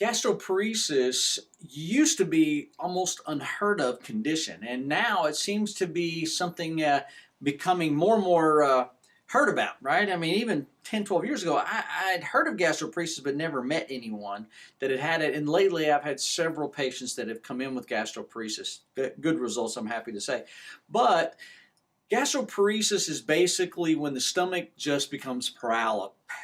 Gastroparesis used to be almost unheard of condition, and now it seems to be something becoming more and more heard about, right? I mean, even 10, 12 years ago, I'd heard of gastroparesis but never met anyone that had it. And lately, I've had several patients that have come in with gastroparesis. Good results, I'm happy to say. But gastroparesis is basically when the stomach just becomes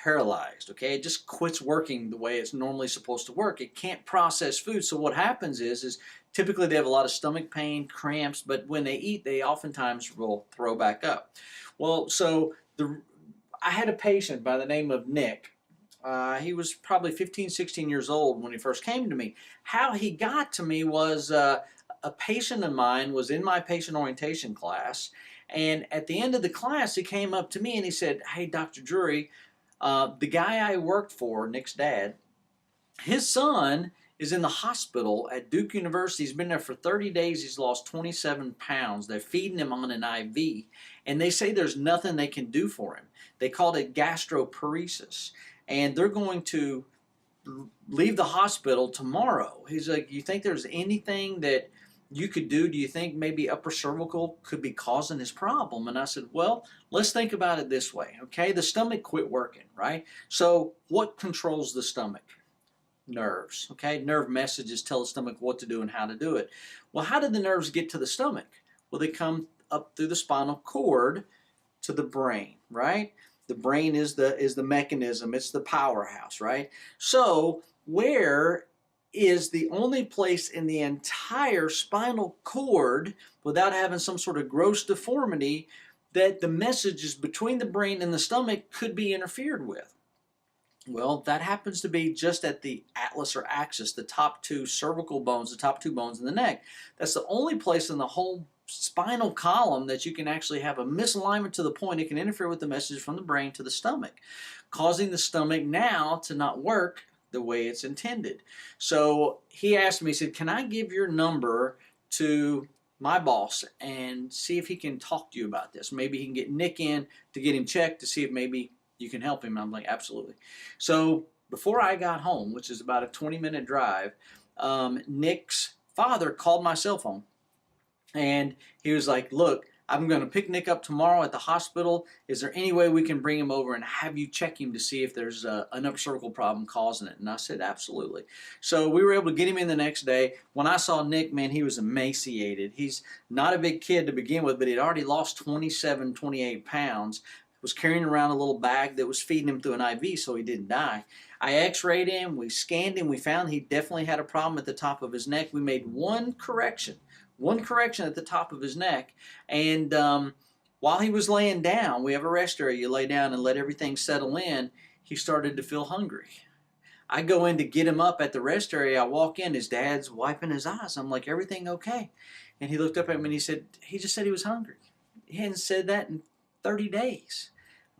paralyzed, okay? It just quits working the way it's normally supposed to work. It can't process food. So what happens is typically they have a lot of stomach pain, cramps, but when they eat, they oftentimes will throw back up. Well, I had a patient by the name of Nick. He was probably 15, 16 years old when he first came to me. How he got to me was a patient of mine was in my patient orientation class, and at the end of the class, he came up to me and he said, "Hey, Dr. Drury, the guy I worked for, Nick's dad, his son is in the hospital at Duke University. He's been there for 30 days. He's lost 27 pounds. They're feeding him on an IV, and they say there's nothing they can do for him. They called it gastroparesis, and they're going to leave the hospital tomorrow." He's like, "You think there's anything that you could do? Do you think maybe upper cervical could be causing his problem?" And I said, "Well, let's think about it this way, okay? The stomach quit working, right? So what controls the stomach? Nerves, okay? Nerve messages tell the stomach what to do and how to do it. Well, how did the nerves get to the stomach? Well, they come up through the spinal cord to the brain, right? The brain is the mechanism, it's the powerhouse, right? So where is the only place in the entire spinal cord, without having some sort of gross deformity, that the messages between the brain and the stomach could be interfered with? Well, that happens to be just at the atlas or axis, the top two cervical bones, the top two bones in the neck. That's the only place in the whole spinal column that you can actually have a misalignment to the point it can interfere with the message from the brain to the stomach, causing the stomach now to not work the way it's intended. So he asked me, he said, "Can I give your number to my boss and see if he can talk to you about this? Maybe he can get Nick in to get him checked to see if maybe you can help him." I'm like, "Absolutely." So before I got home, which is about a 20-minute drive, Nick's father called my cell phone, and he was like, "Look, I'm going to pick Nick up tomorrow at the hospital. Is there any way we can bring him over and have you check him to see if there's an upper cervical problem causing it?" And I said, "Absolutely." So we were able to get him in the next day. When I saw Nick, man, he was emaciated. He's not a big kid to begin with, but he'd already lost 27, 28 pounds. Was carrying around a little bag that was feeding him through an IV so he didn't die. I x-rayed him, we scanned him, we found he definitely had a problem at the top of his neck. We made one correction at the top of his neck, and while he was laying down, we have a rest area, you lay down and let everything settle in, he started to feel hungry. I go in to get him up at the rest area, I walk in, his dad's wiping his eyes. I'm like, "Everything okay?" And he looked up at me and he said, "He just said he was hungry. He hadn't said that in 30 days.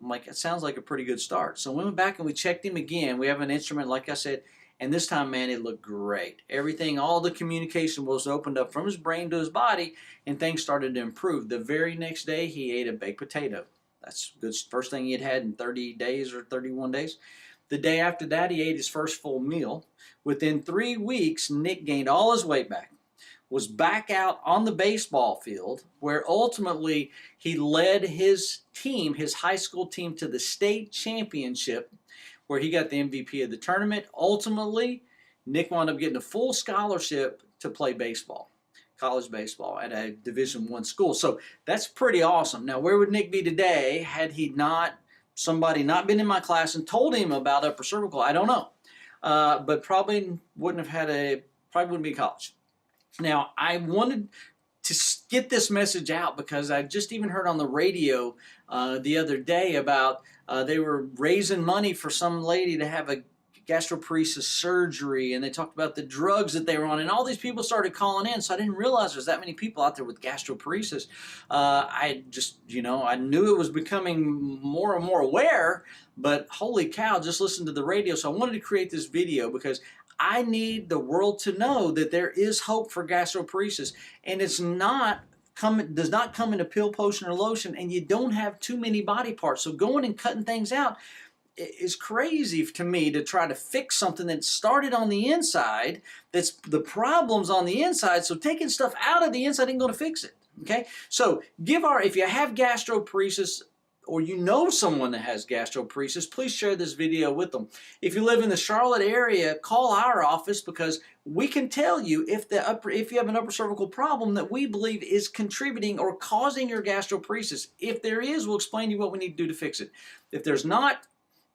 I'm like, "It sounds like a pretty good start." So we went back and we checked him again. We have an instrument, like I said, and this time, man, it looked great. Everything, all the communication was opened up from his brain to his body, and things started to improve. The very next day, he ate a baked potato. That's the first thing he had had in 30 days or 31 days. The day after that, he ate his first full meal. Within 3 weeks, Nick gained all his weight back, was back out on the baseball field, where ultimately he led his team, his high school team, to the state championship, where he got the MVP of the tournament. Ultimately, Nick wound up getting a full scholarship to play baseball, college baseball, at a Division I school. So that's pretty awesome. Now, where would Nick be today had he somebody not been in my class and told him about upper cervical? I don't know. But probably wouldn't be in college. Now, I wanted to get this message out because I just even heard on the radio the other day about they were raising money for some lady to have a gastroparesis surgery, and they talked about the drugs that they were on, and all these people started calling in, so I didn't realize there's that many people out there with gastroparesis. I just, I knew it was becoming more and more aware, but holy cow, just listen to the radio. So I wanted to create this video because I need the world to know that there is hope for gastroparesis, and does not come in a pill, potion, or lotion, and you don't have too many body parts. So going and cutting things out, is crazy to me to try to fix something that started on the inside, that's the problems on the inside. So taking stuff out of the inside ain't going to fix it. Okay, so if you have gastroparesis, or you know someone that has gastroparesis, please share this video with them. If you live in the Charlotte area, call our office, because we can tell you if you have an upper cervical problem that we believe is contributing or causing your gastroparesis. If there is, we'll explain to you what we need to do to fix it. If there's not,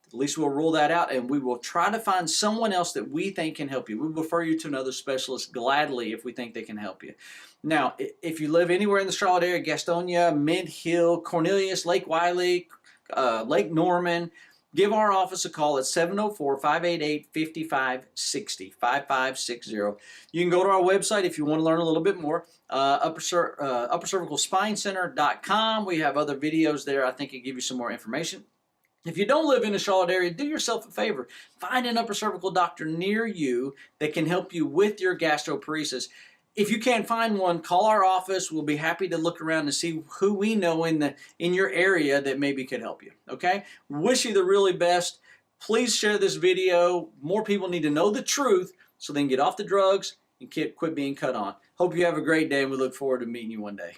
at least we'll rule that out, and we will try to find someone else that we think can help you. We will refer you to another specialist gladly if we think they can help you. Now, if you live anywhere in the Charlotte area, Gastonia, Mint Hill, Cornelius, Lake Wiley, Lake Norman, give our office a call at 704-588-5560, 5560. You can go to our website if you want to learn a little bit more, uppercervicalspinecenter.com. We have other videos there. I think it give you some more information. If you don't live in the Charlotte area, do yourself a favor. Find an upper cervical doctor near you that can help you with your gastroparesis. If you can't find one, call our office. We'll be happy to look around and see who we know in your area that maybe could help you. Okay? Wish you the really best. Please share this video. More people need to know the truth so they can get off the drugs and quit being cut on. Hope you have a great day, and we look forward to meeting you one day.